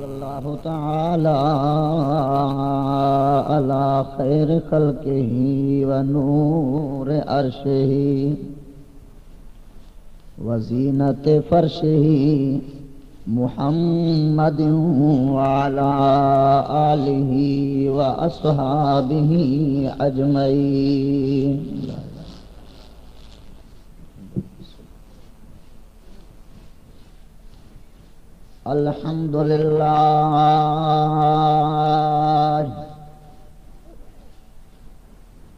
اللہ تعالی علی خیر خلقہ ونور عرشہ وزینت فرشہ محمد وعلی آلہ واصحابہ اجمعین. الحمدللہ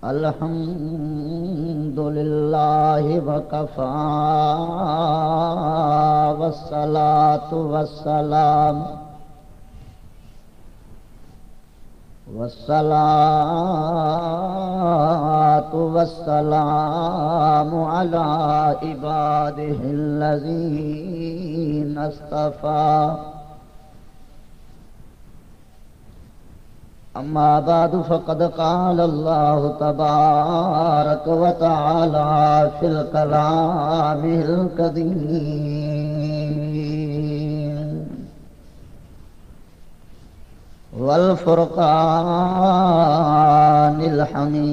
الحمدللہ وکفا والصلاة والسلام علی عبادہ الذین اصطفیٰ. اما بعد فقد قال اللہ تبارک وتعالی فی الکلام القدیم والفرقان الحمید.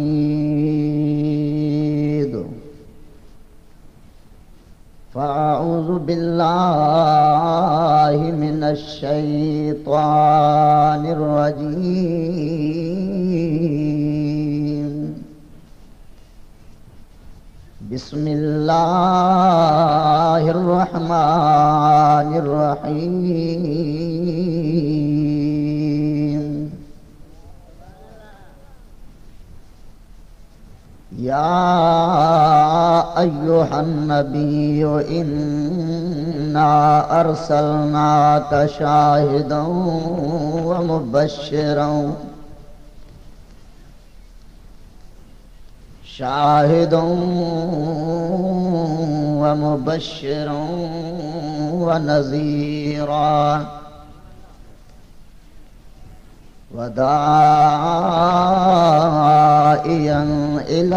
فاعوذ باللہ من الشیطان الرجیم. بسم اللہ الرحمن الرحیم. یا ایھا النبی انا ارسلناک شاہدا ومبشرا ونذیرا وداعیا الی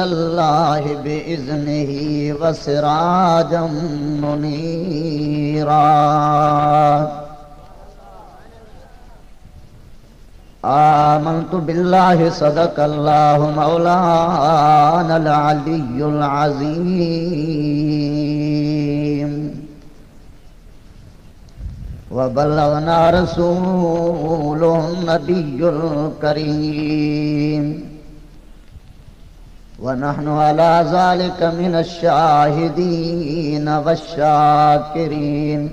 اللہ بإذنہ وسراجا منیرا. آمنت باللہ صدق اللہ مولانا العلی العظیم وبلغنا رسوله النبی الکریم ونحن على ذلك من الشاہدین والشاکرین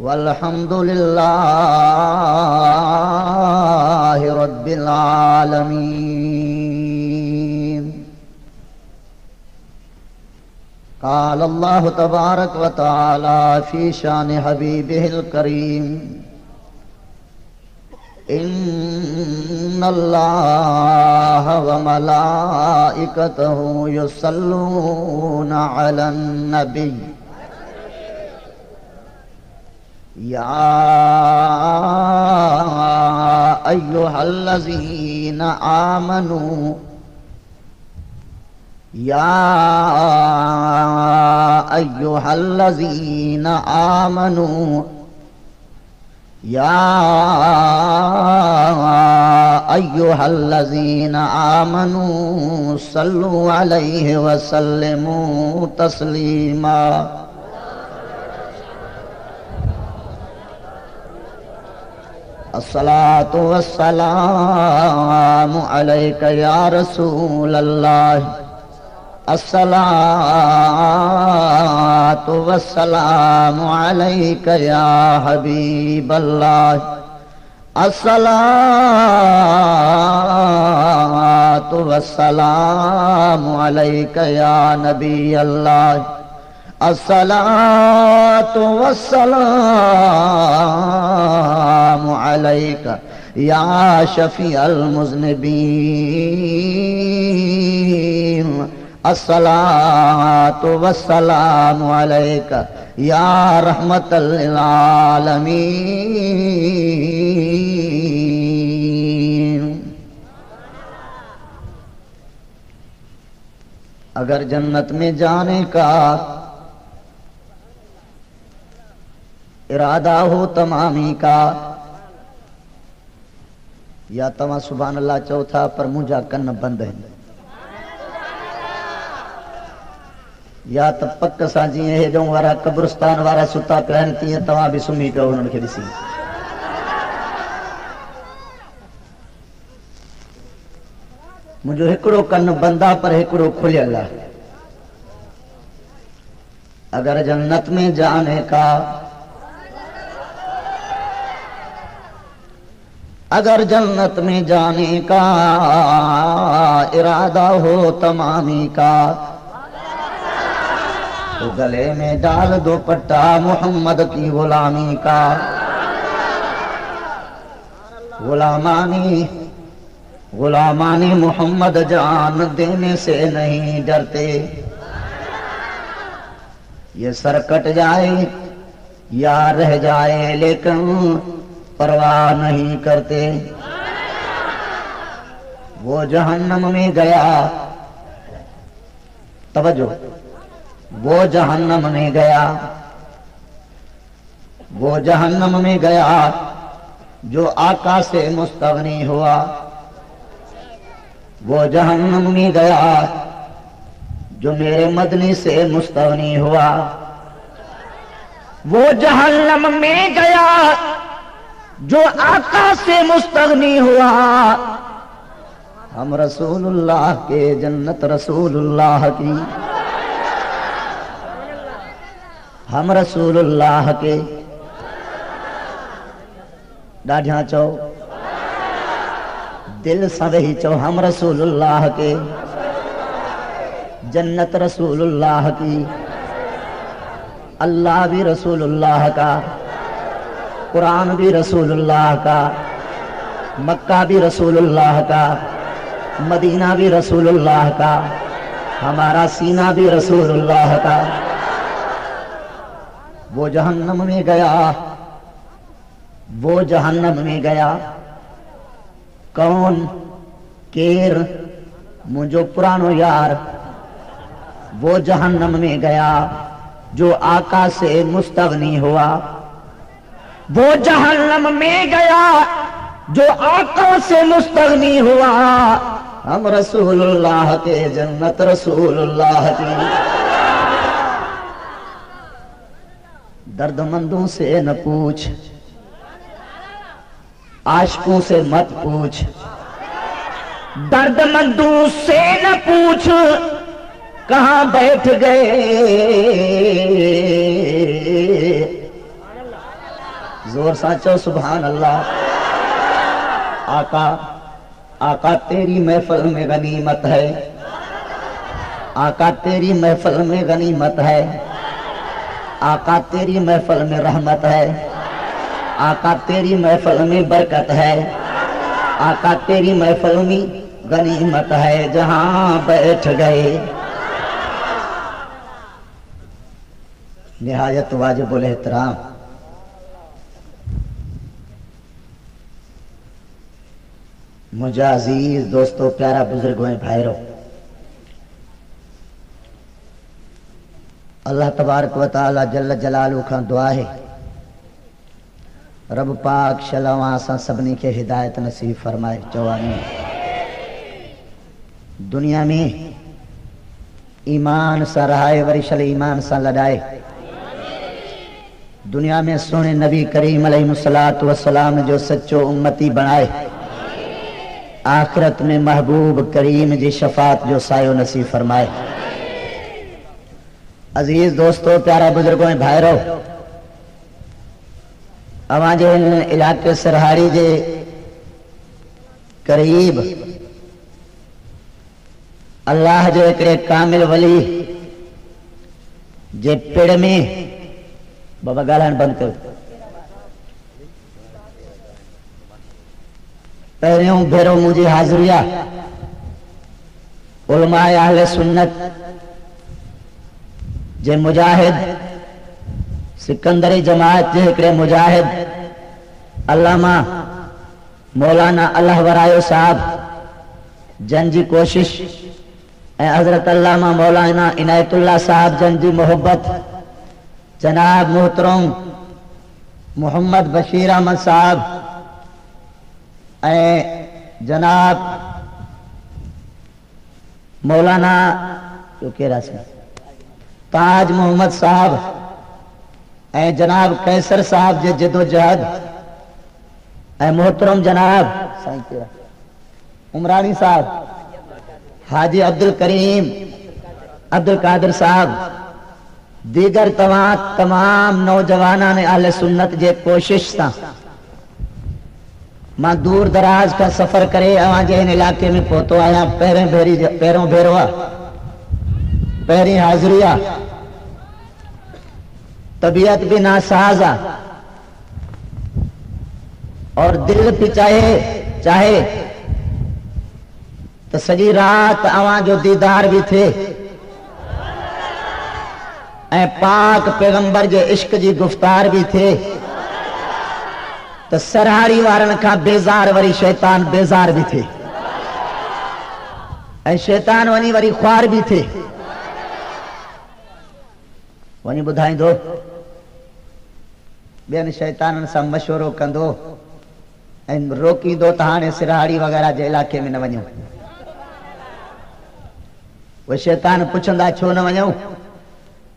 والحمد للہ رب العالمین. قال اللہ تبارک و تعالی فی شان حبیبہ الکریم. ان اللہ وملائکتہ یصلون علی النبی یا ایھا الذین آمنوا ایھا الذین آمنوا صلوا علیہ وسلموا تسلیما. الصلاۃ والسلام علیک یا رسول اللہ. الصلاۃ والسلام علیک یا حبیب اللہ. الصلاۃ والسلام علیک یا نبی اللہ. الصلاۃ والسلام علیک یا شفیع المذنبین. الصلاۃ والسلام علیک یا رحمت للعالمین. اگر جنت میں جانے کا ارادہ ہو تمامی کا، یا تمام سبحان اللہ چوتھا پر مجھا کن بند ہے، یا تو پک سا جی ہے جو وارا قبرستان وارا ستا پہنتی ہیں تمام بھی سمی پہ انہوں نے ڈسی مجھو ہکڑو کن بندہ پر ہکڑو کھلے اللہ۔ اگر جنت میں جانے کا، اگر جنت میں جانے کا ارادہ ہو تمامی کا، تو گلے میں ڈال دو پٹا محمد کی غلامی کا۔ غلامانی محمد جان دینے سے نہیں ڈرتے، یہ سر کٹ جائے یا رہ جائے لیکن پرواہ نہیں کرتے۔ وہ جہنم میں گیا، توجہ، وہ جہنم میں گیا، وہ جہنم میں گیا جو آقا سے مستغنی ہوا، وہ جہنم میں گیا جو میرے مدنی سے مستغنی ہوا، وہ جہنم میں گیا جو آقا سے مستغنی ہوا۔ ہم رسول اللہ کے، جنت رسول اللہ کی، ہم رسول اللہ کے، ڈاڈھیاں چو دل سوہی چو، ہم رسول اللہ کے، جنت رسول اللہ کی، اللہ بھی رسول اللہ کا، قرآن بھی رسول اللہ کا، مکہ بھی رسول اللہ کا، مدینہ بھی رسول اللہ کا، ہمارا سینہ بھی رسول اللہ کا۔ وہ جہنم میں گیا، وہ جہنم میں گیا، کون؟ کیر مجھو پرانو یار، وہ جہنم میں گیا جو آقا سے مستغنی ہوا، وہ جہنم میں گیا جو آقا سے مستغنی ہوا۔ ہم رسول اللہ کے، جنت رسول اللہ کی، درد مندوں سے نہ پوچھ، عاشقوں سے مت پوچھ، درد مندوں سے نہ پوچھ، کہاں بیٹھ گئے۔ زور سانچو سبحان اللہ۔ آقا، آقا تیری محفل میں غنیمت ہے، آقا تیری محفل میں غنیمت ہے، آقا تیری محفل میں رحمت ہے، آقا تیری محفل میں برکت ہے، آقا تیری محفل میں غنیمت ہے، جہاں بیٹھ گئے۔ نہایت واجب الاحترام مجھے عزیز دوستو، پیارا بزرگوں بھائیرو، اللہ تبارک و تعالی جل جلالہ کا دعا ہے رب پاک شلواں سا سبنی کے ہدایت نصیب فرمائے۔ جوانی دنیا میں ایمان سا رہائے، ورشل ایمان سا لڑائے، دنیا میں سونے نبی کریم علیہ السلام جو سچو امتی بنائے، آخرت میں محبوب کریم جی شفاعت جو سایو نصیب فرمائے۔ عزیز دوستو، پیارا بزرگوں بھائیرو، اواں جے علاقے سرہاڑی جے قریب اللہ جو ایکڑے کامل ولی جے پیڑ میں بابا گالان بند کر پہریوں بھیرو مجھے حاضریہ علماء اہل سنت جے مجاہد سکندری جماعت جے ایکڑے مجاہد علامہ مولانا اللہ ورائیو صاحب جن جی کوشش حضرت علامہ مولانا عنایت اللہ صاحب جن جی محبت جناب محترم محمد بشیر احمد صاحب جناب مولانا تاج محمد صاحب جناب کیسر صاحب جے جد و جہد محترم جناب عمرانی صاحب حاجی عبد الکریم عبد القادر صاحب دیگر تمام نوجوانان اہل سنت جے کوشش تا ماں دور دراز کا سفر کرے اوہاں جے ان علاقے میں پہتو آیا پیروں بھیروا پہری حاضریہ طبیعت بھی ناسازا اور دل بھی چاہے تو سجی رات اوہاں جو دیدار بھی تھے اے پاک پیغمبر جو عشق جی گفتار بھی تھے تو سرہاڑی وارن کا بیزار وری شیطان بیزار بھی تھے اے شیطان ونی وری خوار بھی تھے ونی بدھائیں دو بین شیطانن سا مشورو کندو روکی دو تہانے سرہاڑی وغیرہ جے علاقے میں نہ ونیو وہ شیطان پوچھندا چھو نہ ونیو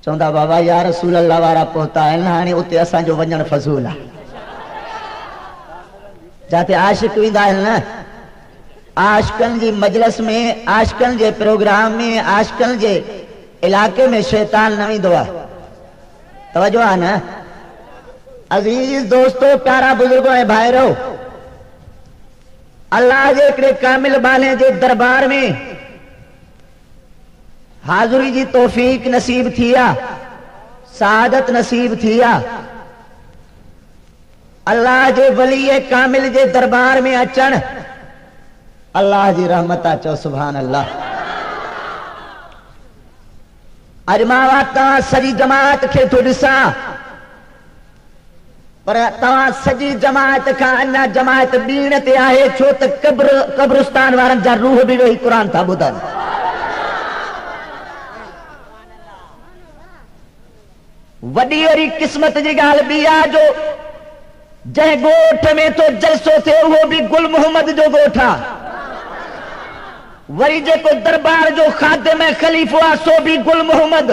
چوندا بابا یا رسول اللہ وارا پہتا ہے ہانے اتے اساں جو ونجن فضول ہے جاتے عاشق ویندا ہے نا عاشقن جی مجلس میں عاشقن جے پروگرام میں عاشقن جے علاقے میں شیطان نہ ویندو ہے توجہ ہے نا عزیز دوستو پیارا بزرگوں اے بھائیرو اللہ جے کڑے کامل بالے جے دربار میں حاضری جی توفیق نصیب تھیا سعادت نصیب تھیا اللہ جے ولی کامل جے دربار میں اچن اللہ جی رحمت اچو سبحان اللہ اجماوات سجی جماعت کے تو ڈسا پر تواں سجی جماعت کا انا جماعت بینتے آئے چھو تک قبرستان وارن جا روح بھی وہی قرآن تھا بدن وڈی اور قسمت جی گال بیا جو جہ گوٹھ میں تو جلسو تھے وہ بھی گل محمد جو گوٹھا وری جے کو دربار جو خادم خلیفہ سو بھی گل محمد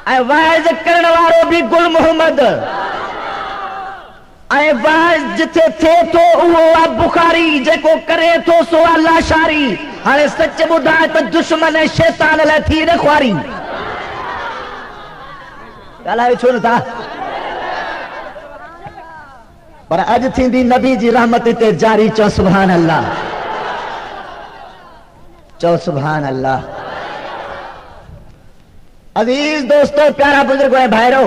اے وائز کرن وارو بھی گل محمد اے وائز جتھے تھے تو وہ بخاری جے کو کرے تو سو اللہ شاری ہانے سچ بدھائے تو دشمن شیطان لے تھی نے خواری کالا چھوڑ تھا پر اج تھی دی نبی جی رحمت تے جاری چو سبحان اللہ چو سبحان اللہ عزیز دوستو پیارا بزرگو اے بھائیرو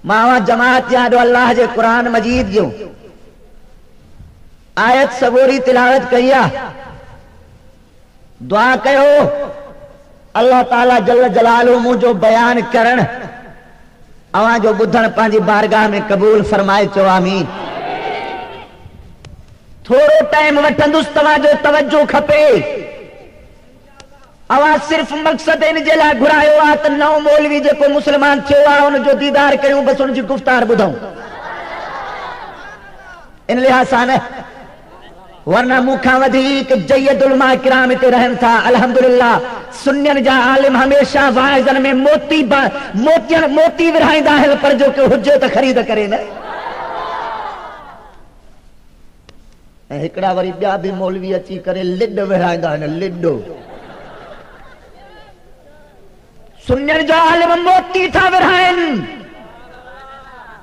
ماں جماعت یادو اللہ جے قرآن مجید جو آیت سبوری تلاوت کیا دعا کہو اللہ تعالیٰ جل جلالہ مجھو بیان کرن اوہاں جو بدھن پانجی بارگاہ میں قبول فرمائے چو آمین تھوڑو ٹائم وٹھندس تواں جو توجہ کھپے اوہاں صرف مقصد ان جلا گھرائیو آت نو مولوی جے کو مسلمان چھوا ان جو دیدار کریوں بس ان جی گفتار بدھوں ان لحاظ آنے ورنہ مکھا ودھیک جید علماء کرام تے رہن تھا الحمدللہ سنین جا عالم ہمیشہ واعظن میں موتی ورہائیں داخل پر جو کہ حجت خرید کرے نا ہکڑا وری بیا بھی مولوی اچی کرے لڈ ورہائیں داخل لڈو سنین جا عالم موتی تھا ورہائیں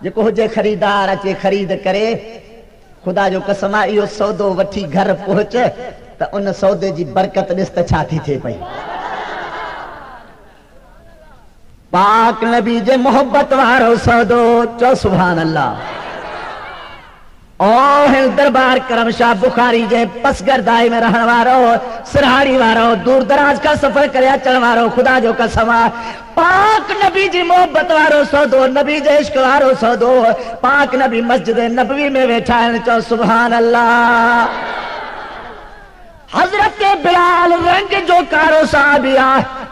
جو کہ حجت خریدار اچے خرید کرے خدا جو قسم آئیو سودو وٹھی گھر پہنچے تا ان سودے جی برکت نست چھاتی تھے پئی پاک نبی جے محبت وارو سودو چو سبحان اللہ اوہل دربار کرم شاہ بخاری جے پسگردائی میں رہن وارو سرہاڑی وارو دور دراز کا سفر کریا چل وارو خدا جو قسم پاک نبی جی محبت وارو سودو نبی جے عشق وارو سودو پاک نبی مسجد نبوی میں بیٹھائن چو سبحان اللہ حضرت بلال جنگ جو کارو صحابیہ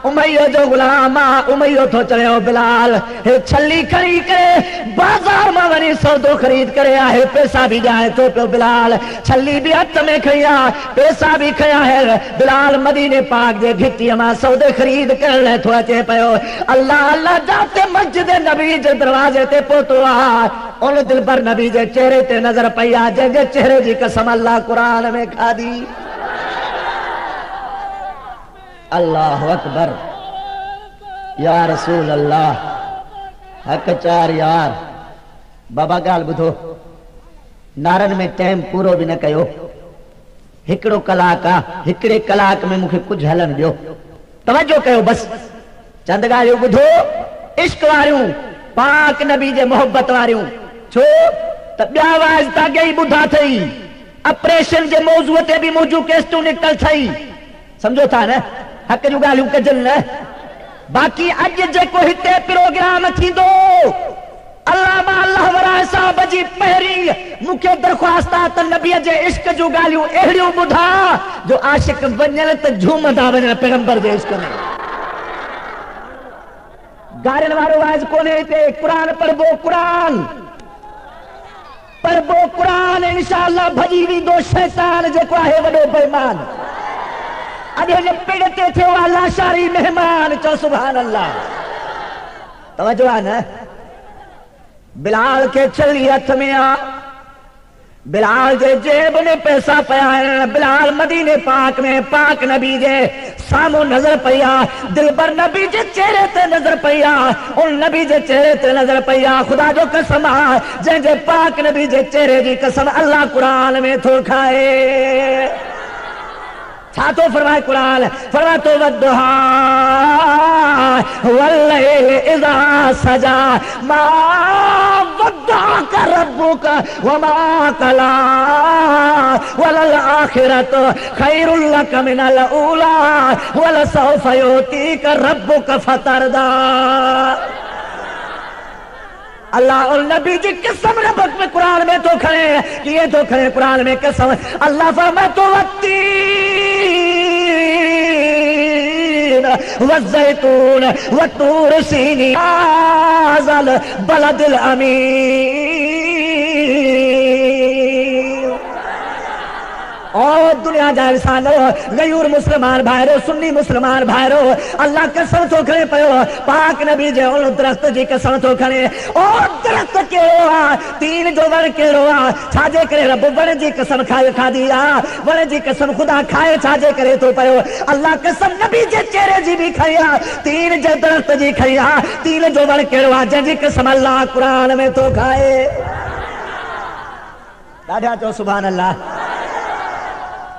امیہ جو غلام امیہ تو چلے ہو بلال چھلی کھڑی کرے بازار میں ونی سودو خرید کرے آئے پیسہ بھی جائے تو پہ بلال چھلی بھی ہاتھ میں کھیا پیسہ بھی کھیا ہے بلال مدینے پاک دے گھٹی ہما سودے خرید کر لے تو اچے پیو اللہ اللہ جاتے مسجد نبی جے دروازے تے پوتو ان دل پر نبی جے چہرے تے نظر پیا جے چہرے جی قسم اللہ قرآن میں کھا دی اللہ اکبر یا رسول اللہ حق چار یار بابا گال بدھو نارن میں ٹائم پورو بھی نہ کہو ہکڑو کلاک ہکڑے کلاک میں مکھے کچھ ہلن دیو توجہ کہو بس چند گالیوں بدھو عشق واریوں پاک نبی جے محبت واریوں چھو تبیا آواز تا گئی بدھا تھئی اپریشن جے موضوع تے بھی موجو کیسٹو نکل تھئی سمجھو تھا نا حق جو گالیوں کے جن باقی اج جے کو ہتے پروگرام تھی دو اللہ اللہ ورائے صاحب جی پہری مکھے درخواستات نبی جے عشق جو گالیوں اہڑیوں بدھا جو عاشق ونجل تے جھومدا ونجل پیغمبر جے عشق میں گارن وارو آج کونے تے قرآن پڑھ بو قرآن انشاءاللہ بھجی بھی دو شیطان جے کو آئے وڈو بیمان اجھے جے پیڑتے تھے وہ اللہ شاری مہمان چو سبحان اللہ توجہ آنا بلال کے چلی ہتھ میں بلال جے جیب میں پیسہ پیا ہے بلال مدینے پاک میں پاک نبی جے سامو نظر پیا دل پر نبی جے چہرے تے نظر پیا ان نبی جے چہرے تے نظر پیا خدا جو قسم جے جے پاک نبی جے چہرے جی قسم اللہ قرآن میں تھو کھائے چھاتو فرمائے قرآن فرمائے تو ودہا واللیل اذا سجا ما ودعک ربک وما کلا وللآخرت خیر لک من الاولا ولسوف یوتیک ربک فتردا اللہ اور نبی جی قسم ربک میں قرآن میں تو کھڑے یہ تو کھڑے قرآن میں قسم اللہ فرمائے تو والزیتون والطور سینی هذا البلد الامین اور دنیا جا انسان غیور مسلمان بھائرو سنی مسلمان بھائرو اللہ قسم تو کھڑے پیو پاک نبی جے ان درخت جی قسم تو کھڑے اور درخت کے روا تین جو ور کے روا چھاجے کرے رب ور جی قسم کھائے کھا دیا ور جی قسم خدا کھائے چھاجے کرے تو پیو اللہ قسم نبی جے چہرے جی بھی کھڑیا تین جو درخت جی کھڑیا تین جو ور کے روا جی قسم اللہ قرآن میں تو کھائے دادا تو سبحان اللہ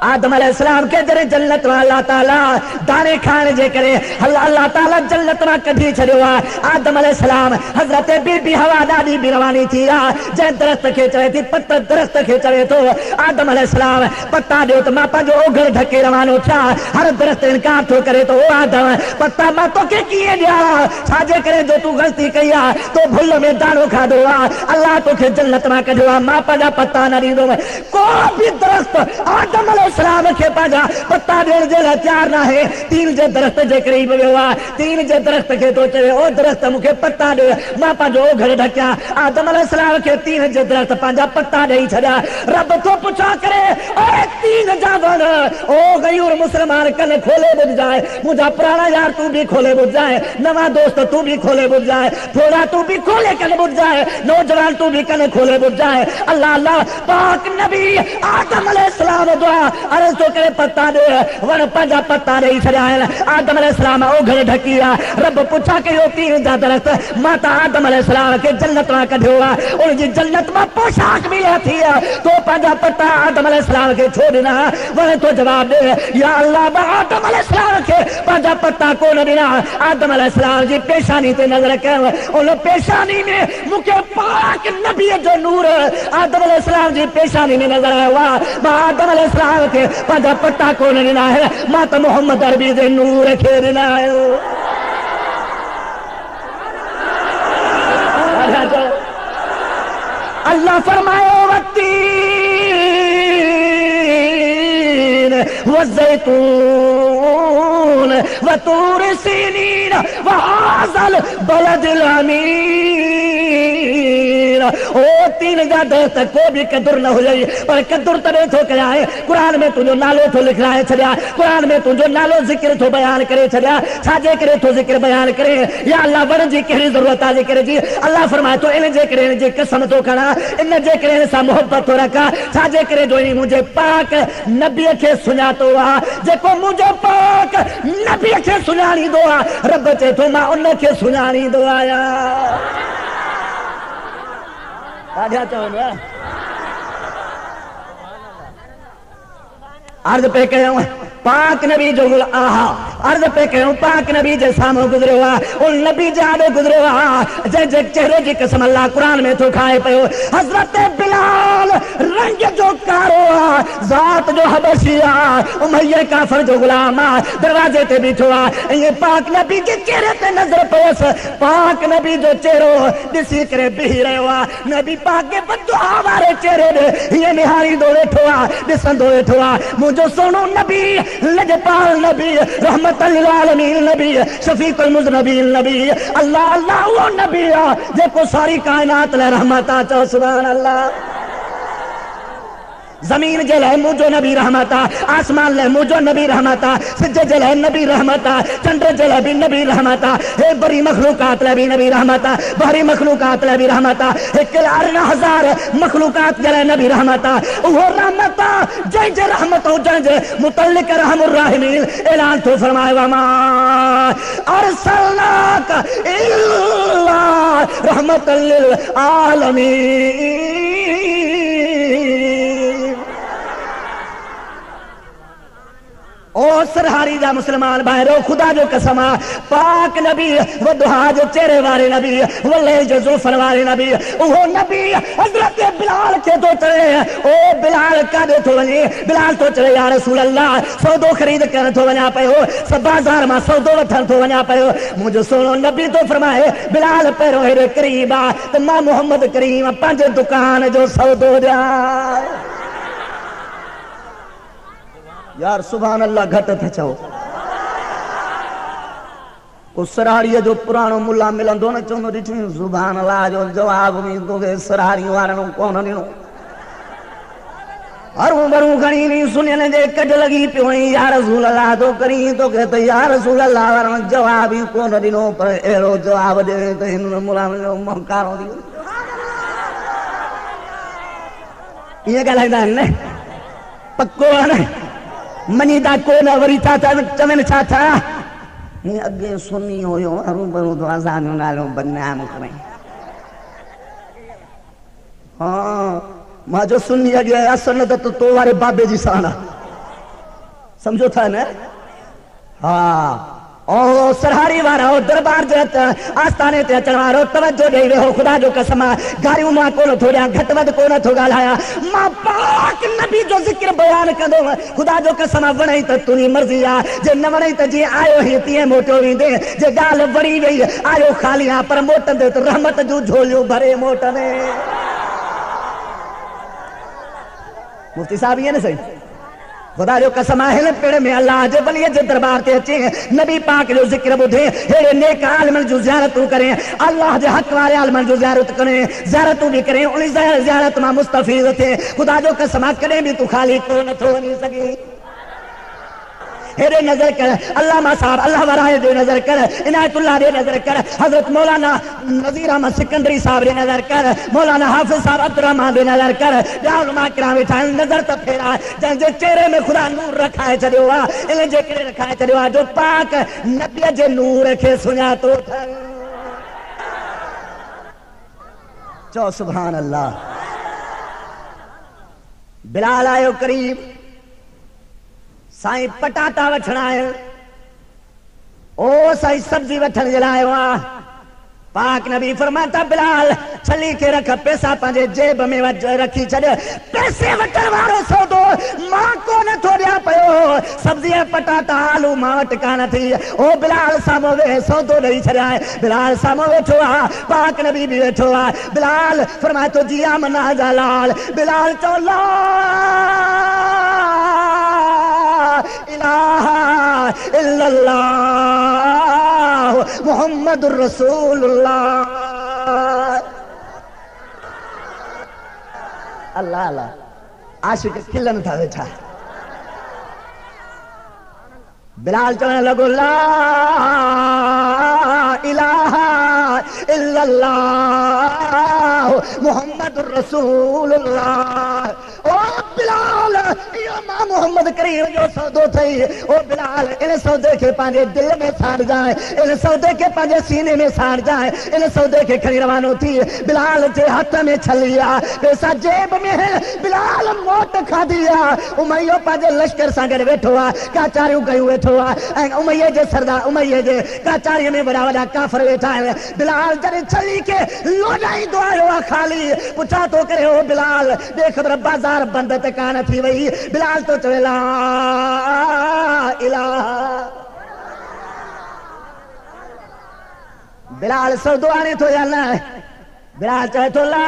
آدم علیہ السلام کے در جنت میں اللہ تعالیٰ دانے کھانے جے کرے اللہ تعالیٰ جنت میں کدھی چھڑوا آدم علیہ السلام حضرت بی بی ہوا دادی بھی روانی تھی جے درخت کھیچ رہے تھی پتہ درخت کھیچ رہے تو آدم علیہ السلام پتہ دیو تو ماں پا جو اوگھر ڈھکے روانو تھا ہر درخت انکار تو کرے تو آدم پتہ ماں تو کے کیے دیا چھاجے کرے جو تو غلطی کیا تو بھل میں دانو کھا دو اللہ تو کے جنت میں کدھوا ماں پا جا پتہ نہ دی دو کوئی بھی درخت آدم علیہ السلام کے پاجا پتہ دیر جے تیار نہ ہے تین جے درخت جے قریب ہوا تین جے درخت کے تو چلے او درخت مکھے پتہ دے ماں پا جو گھر ڈھکیا آدم علیہ السلام کے تین جے درخت پانجا پتہ دے چھڑا رب تو پوچھا کرے اے تین جاون او غیور مسلمان کنے کھولے بج جائے مجھا پرانا یار تو بھی کھولے بج جائے نواں دوست تو بھی کھولے بج جائے تھوڑا تو بھی کھولے کنے بج جائے نوجوان تو بھی کنے کھولے بج جائے اللہ اللہ پاک نبی آدم علیہ السلام دعا عرض تو کرے پتہ دے ون پنجا پتہ نہیں چھڑائے آدم علیہ السلام او گھر ڈھکیا رب پوچھا کہ یہ تین جا درخت ماتا آدم علیہ السلام کے جنت میں کڈھوا ان جی جنت میں پوشاک ملے تھی تو پنجا پتہ آدم علیہ السلام کے چھوڑنا ون تو جواب دے یا اللہ آدم علیہ السلام کے پنجا پتہ کو نہ دینا آدم علیہ السلام جی پیشانی تے نظر کر ان پیشانی میں مکے پاک نبی جو نور آدم علیہ السلام جی پیشانی میں نظر آیا آدم علیہ السلام کے پنجا پتہ کو نہ دینا ہے ماتا محمد عربی دے نور کے دینا ہے اللہ فرمائے والزیتون وطور سینین وہذا البلد الامین. او تین جا درست کو بھی قدر نہ ہو جائی پر قدر ترے تھو کیا ہے. قرآن میں تجھو نالو تھو لکھ رہا ہے چھڑیا, قرآن میں تجھو نالو ذکر تھو بیان کرے چھڑیا, چھاجے کرے تھو ذکر بیان کرے. یا اللہ ورن جی کہڑی ضرورت آ ذکر جی. اللہ فرمائے تو انہیں جے کرے جی قسم تو کھڑا, انہیں جے کرے سا محبت تو رکھا, چھاجے کرے جو انہیں مجھے پاک نبی کے سنیا تو آ, جے کو مجھے پاک نبی کے سنیانی دو آ, رب چے تو ماں انہیں کے سنیانی دو آیا. آجا چاہوں گا عرض پہ کہوں پاک نبی جو آہا, عرض پہ کہوں پاک نبی جے سامو گزرے ہوا, ان نبی جادو گزرے ہوا جے جے چہرے جی قسم اللہ قرآن میں تو کھائے پہو. حضرت بلال رنگ جو کارو ذات جو حبشیہ امیہ کافر جو غلام دروازے تے بیٹھوا, یہ پاک نبی کے چہرے تے نظر پیس, پاک نبی جو چہرو دسی کرے بھی رہے ہوا, نبی پاک کے بدعا وارے چہرے دے یہ نہاری دو بیٹھوا دسن دو بیٹھوا. مجھو سنو نبی لجپال نبی رحمت للعالمین نبی شفیق المذنبین نبی اللہ اللہ وہ نبی جے کو ساری کائنات لے رحمت آتا. سبحان اللہ. زمین جل ہے مجھو نبی رحمتا, آسمان لے مجھو نبی رحمتا, سجے جل ہے نبی رحمتا, چندر جل ہے بھی نبی رحمتا, اے بری مخلوقات لے بھی نبی رحمتا, بہری مخلوقات لے بھی رحمتا, ایک ارنا ہزار مخلوقات جل ہے نبی رحمتا. وہ رحمتا جنج رحمتو جنج متعلق رحم الراحمین اعلان تو فرمائے وما ارسلناک الا رحمت للعالمین. او سرہاری دا مسلمان بھائرو خدا جو قسم پاک نبی وہ دہا جو چہرے والے نبی وہ لے جو زلفن والے نبی وہ نبی حضرت بلال کے تو چلے. او بلال کا دے تو ونی بلال تو چلے یا رسول اللہ سودو خرید کر تو ونیا پہ ہو, سب بازار میں سودو وٹھن تو ونیا پہ ہو. مجھے سنو نبی تو فرمائے بلال پیرو ہیرے قریبا تو ماں محمد کریم پانچ دکان جو سودو جائے. یار سبحان اللہ گھٹ تھے چاہو اس سراری جو پرانو ملا ملن دو نا چونو ڈیٹھیں سبحان اللہ جو جواب میں دو گے سراری وارنوں کون نہیں ہروں بروں گھنی نہیں سنیا نے جے کج لگی پیوئیں یا رسول اللہ تو کریں تو کہتے یا رسول اللہ ورنوں جواب ہی کون دنوں پر ایرو جواب دے تو انہوں ملا ملن مہکاروں دی. یہ کہا لگتا ہے نہیں پکو ہے منی دا کو نہ وری تھا چمن چاہتا نہیں اگے سنی ہوئے ہروں بروں تو آزانوں نالوں بدنام کریں. ہاں ماں جو سنی اگے اصل تو وارے بابے جی سانا سمجھو تھا نا. ہاں او سرہاری وارا ہو دربار جو آستانے تے چڑھوارو توجہ دے رہے ہو خدا جو قسم گاریوں ماں کو نہ تھوڑیا گھٹ ود کو نہ تھوڑا لایا. ماں پاک نبی جو ذکر بیان کر دو خدا جو قسم ونئی تو تری مرضی آ جے نہ ونئی تو جی آیو ہی تیے موٹو ہی دے جے گال وڑی وئی آیو خالی آ پر موٹن دے تو رحمت جو جھولیو بھرے موٹنے. مفتی صاحب یہ نا صحیح خدا جو قسم ہے پیڑ میں اللہ جو بلیے جو دربار تے اچھے نبی پاک جو ذکر بدھے ہیرے نیک عالمن جو زیارتوں کریں اللہ جو حق والے عالمن جو زیارت کریں زیارتوں بھی کریں انہیں زیارت میں مستفید تھے. خدا جو قسم کریں بھی تو خالی کو نہ تھو نہیں سکی. ہیرے نظر کر علامہ صاحب اللہ ورائے دے نظر کر عنایت اللہ دے نظر کر حضرت مولانا نذیر احمد سکندری صاحب دے نظر کر مولانا حافظ صاحب عبدالرحمن دے نظر کر علماء کرام اٹھائیں نظر تو پھیرا جن جے چہرے میں خدا نور رکھائے چلے ہوا انہیں جے کرے رکھائے چلے ہوا جو پاک نبی جے نور رکھے سنیا تو تھا. چو سبحان اللہ. بلال آئے قریب سائیں پٹاٹا وٹھنا ہے او سائیں سبزی وٹھن جلائے ہوا. پاک نبی فرماتا بلال چھلی کے رکھ پیسہ پانجے جیب میں رکھی چھڑے پیسے وٹر وارو سو دو ماں کو نہ تھوڑیا پیو سبزی پٹاٹا آلو ماں ٹکانا تھی. او بلال سامو وے سو دو نہیں چھڑیا ہے. بلال سامو ویٹھو آ پاک نبی بھی ویٹھو آ. بلال فرمایا تو جی آمنا جالال بلال چولا الا اللہ محمد الرسول اللہ اللہ اللہ عاشق کھلن تھا بیٹھا بلال چلنے لگو لا الہ الا اللہ محمد الرسول اللہ او بلال یہ ماں محمد کریم جو سودو تھی او بلال ان سودے کے پانچے دل میں ساڑ جائیں ان سودے کے پانچے سینے میں ساڑ جائیں ان سودے کے کھڑی روانو تھی بلال جے ہاتھ میں چھلیا پیسہ جیب میں ہے بلال موت کھا دیا امیہ پانچے لشکر سانگر بیٹھوا کاچاریوں گئیوں بیٹھوا امیہ جے سردار امیہ جے کاچاری میں بڑا بڑا کافر بیٹھا ہے بلال جڑے چھلی کے لوڈائی دعائے ہوا خالی پوچھا تو کرے ہو بلال بے خبر بازار بند تکانہ تھی وئی بلال تو چوے لا الہ بلال سو دعانے تو یا اللہ بلال چاہے تو لا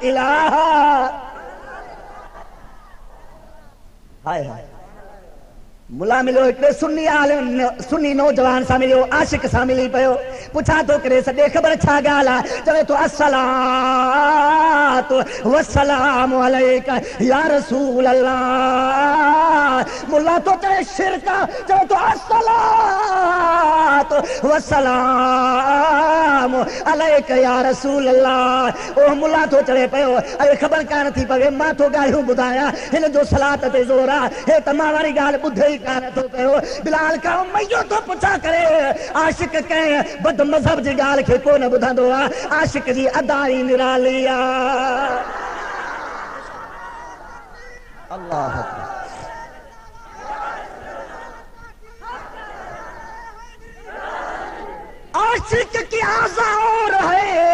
الہ ہائے ہائے ملا ملو ایک سنی عالم سنی نوجوان سا ملو عاشق سا ملی پیو پوچھا تو کرے سڈے خبر چھا گالا چوے تو الصلاۃ والسلام علیک یا رسول اللہ ملا تو چاہے شرکا چوے تو الصلاۃ والسلام علیک یا رسول اللہ او ملا تو چڑے پیو اے خبر کان تھی پوے ماں تو گالیوں بدایا ہن جو صلاۃ تے زورا ہے تمام واری گال بدھے کان تو پیو بلال کا امیو تو پوچھا کرے عاشق کہیں بد مذہب جی گال کے کو نہ بدھندو عاشق جی ادائی نرالیا اللہ اکبر عاشق کی آزاں اور ہے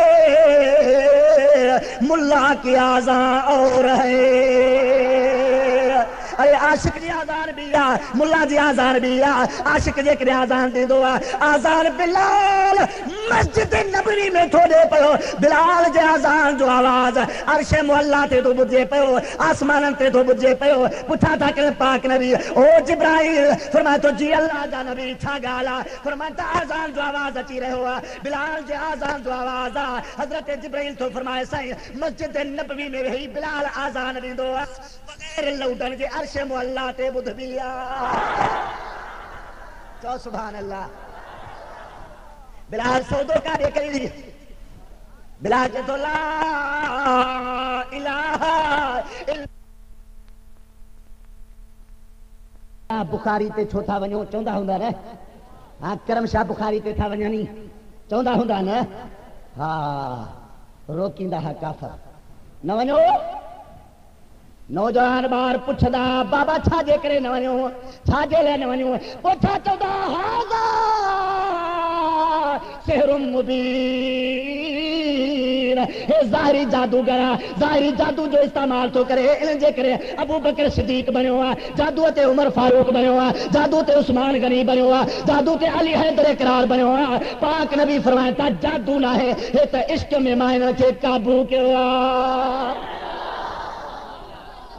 ملا کی آزاں اور ہے ارے عاشق جی آزان بیا ملا جی آزان بیا عاشق جی کرے آزان دے دو آزان بلال مسجد نبوی میں تھوڑے پہو بلال جی آزان جو آواز عرش مولا تے تو بجے پہو آسمان تے تو بجے پہو پوچھا تھا کہ پاک نبی او جبرائیل فرمایا تو جی اللہ جا نبی چھا گالا فرمایا تا آزان جو آواز اچھی رہے ہوا بلال جی آزان جو آواز حضرت جبرائیل تو فرمایا سائیں مسجد نبوی میں وہی بلال آزان دے دو بغیر لوٹن جی عرش مولا تے بدھ بیا تو سبحان اللہ بلال سودو کا دے کری دی بلال کے تو لا الہ الا بخاری تے چھوٹا ونیو چوندہ ہوندا نا ہاں کرم شاہ بخاری تے تھا ونیانی چوندہ ہوندا نا ہاں روکیندا ہے کافر نہ ونیو نوجوان بار پوچھدا بابا چھا جے کرے نہ ونیو چھا جے لے نہ ونیو پوچھا چودا ہاذا سحر مبین اے ظاہری جادوگرا ظاہری جادو جو استعمال تو کرے ان جے کرے ابو بکر صدیق بنیو جادو تے عمر فاروق بنیو جادو تے عثمان غنی بنیو جادو تے علی حیدر اقرار بنیو پاک نبی فرمایا تا جادو نہ ہے یہ تے عشق میں مائنہ کے قابو کیا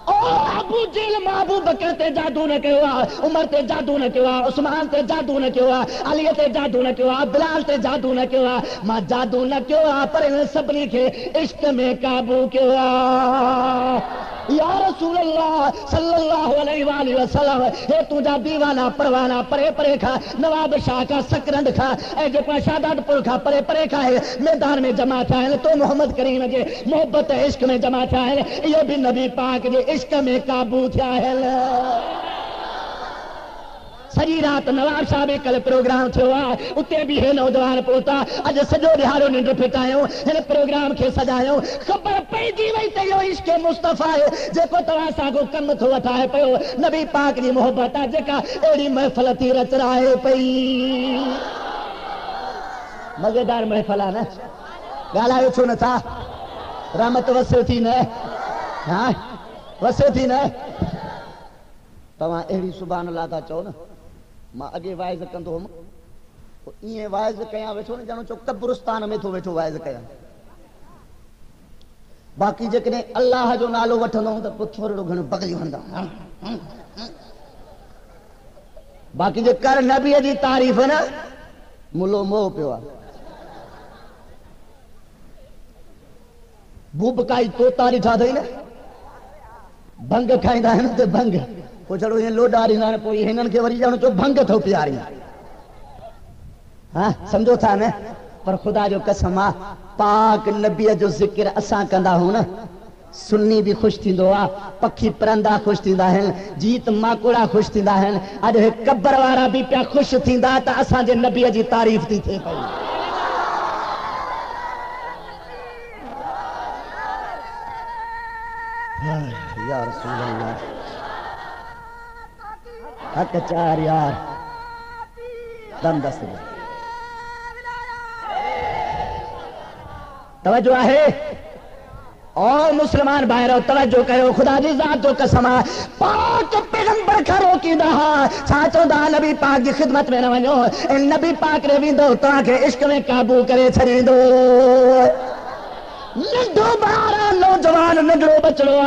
ابو جیل ابو بکر تے جادو نہ کیوا عمر تے جادو نہ کیوا عثمان تے جادو نہ کیوا علی تے جادو نہ کیوا بلال تے جادو نہ کیوا ما جادو نہ کیوا پر سبنی کے عشق میں قابو کیوا یا رسول اللہ صلی اللہ علیہ وآلہ وسلم اے تجا دیوانہ پروانہ پرے پرے کھا نواب شاہ کا سکرند کھا اے جو شاداد پور کھا پرے پرے کھا ہے میدان میں جمع چاہے تو محمد کریم جے محبت عشق میں جمع چاہے یہ بھی نبی پاک جے عشق میں قابو تھیا ہے سجی رات نواب صاحب کل پروگرام تھوا اتے بھی ہے نوجوان پوتا اج سجو دہاڑو ننڈ پھٹایو ہن پروگرام کے سجایو خبر پئی دی وئی تے یو عشق مصطفی ہے جے کو توا سا کو کم تھو وٹھائے پیو نبی پاک دی محبت ہے جکا ایڑی محفل تھی رچ رائے پئی مزیدار محفل ہے نا گالا چھو نہ تھا رحمت وسو تھی نہ ہاں وسو تھی نہ تواں ایڑی سبحان اللہ تا چو نا ماں اگے وائز کندو ہم یہ وائز کیا ویٹھو نا جانو چو قبرستان میں تو ویٹھو وائز کیا باقی جکنے اللہ جو نالو وٹھندو تو تھوڑو گھنو بغلی ہوندا باقی جو کر نبی جی تعریف ہے نا ملو موہ پیوا بوبکائی توتا ڈٹھا دئی نا بھنگ کھائندا ہے نا تے بھنگ کو چلو یہ لوڈا رہندا ہے کوئی ہنن کے وری جانو چو بھنگ تھو پیاری ہاں سمجھو تھا نا پر خدا جو قسم آ پاک نبی جو ذکر اساں کندا ہوں نا سنی بھی خوش تھیندو آ پکھی پرندہ خوش تھیندا ہیں جیت ماکوڑا خوش تھیندا ہیں اج قبر وارا بھی پیا خوش تھیندا تا اساں جے نبی جی تعریف تھی تھے پئی یا رسول اللہ حق چار یار دم دست دے توجہ ہے اور مسلمان باہر توجہ کرو خدا جی ذات جو قسم پاک پیغمبر کھا روکی دہا ساچو دا نبی پاک کی خدمت میں نہ ونجو نبی پاک نے ویندو تاکہ عشق میں قابو کرے چھڑی دو نڈو بارا نوجوان نڈو بچڑو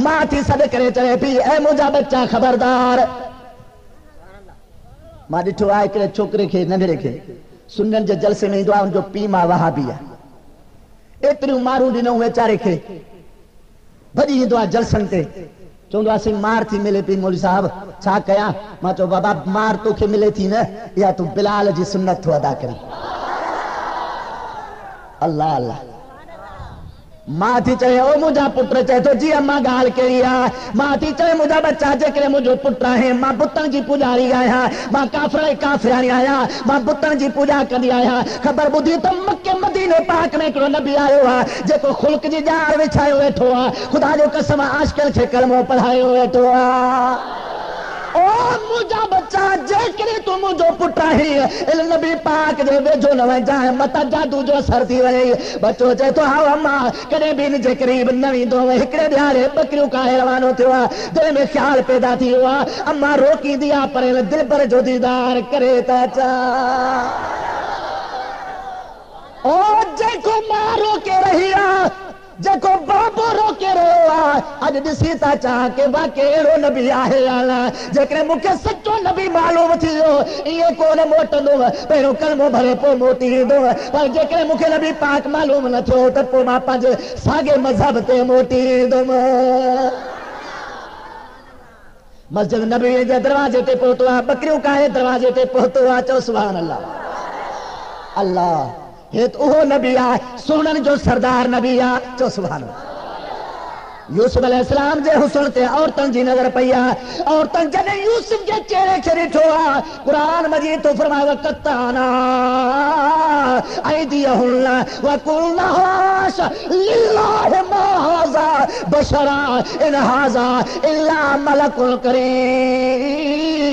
ماں تھی صد کرے چلے پی اے مجھا بچہ خبردار ماں ڈٹھو آئے کرے چھوکرے کے نبھرے کے سنن جو جلسے میں دعا ان جو پی ماں وہاں بھی ہے اتنی ماروں ڈنوں ہوئے چارے کے بڑی دعا جلسن تے چوندو آسی مار تھی ملے پی مولی صاحب چھا کیا ماں تو بابا مار تو کے ملے تھی نا یا تو بلال جی سنت تو ادا کری اللہ اللہ ماں تھی چاہے او مجھا پتر چاہے تو جی اماں گال کے لیا ماں تھی چاہے مجھا بچہ جے کرے مجھو پتر ہے ماں بتن جی پجاری آیا ماں کافرانی آیا ماں بتن جی پوجا کری آیا خبر بدھی تو مکہ مدینے پاک میں کرو نبی آئے ہوا جے کو خلق جی جار وچھائے ہوئے ٹھوا خدا جو قسم آشکل چھے کلموں پڑھائے ہوئے ٹھوا او مجھا بچہ جے کرے تو مجھو پٹا ہی نبی پاک دے ویجو نوے جائیں متا جادو جو سر تھی وئی بچو جے تو ہاو اماں کدے بھی نجے قریب نوی دو ہکڑے بیارے بکریوں کا روانو تھوا دل میں خیال پیدا تھی ہوا اماں روکی دیا پر دل پر جو دیدار کرے تا چا او جے کو ماں روکے رہی جے کو بابو روکے رہا اج دسی تا چاہ کے واقعی رو نبی آہے آلا جے کرے مکہ سچو نبی معلوم تھی ہو یہ کون موٹ دو پیرو کلمو بھرے پو موٹی دو پر جے کرے مکہ نبی پاک معلوم نہ تھو تو پو ماں پانچ ساگے مذہب تے موٹی دو مسجد نبی جے دروازے تے پہتوا بکریوں کا ہے دروازے تے پہتوا چو سبحان اللہ اللہ یہ تو وہ نبی آ سنن جو سردار نبی آ جو سبحان اللہ یوسف علیہ السلام جے حسن تے عورتن جی نظر پیا عورتن جنے یوسف کے چہرے چریٹ ہوا قرآن مجید تو فرمایا وَقَتَّعْنَا أَيْدِيَهُنَّ وَقُلْنَا حَاشَ لِلَّهِ مَا هَذَا بَشَرًا إِنْ هَذَا إِلَّا مَلَكٌ كَرِيمٌ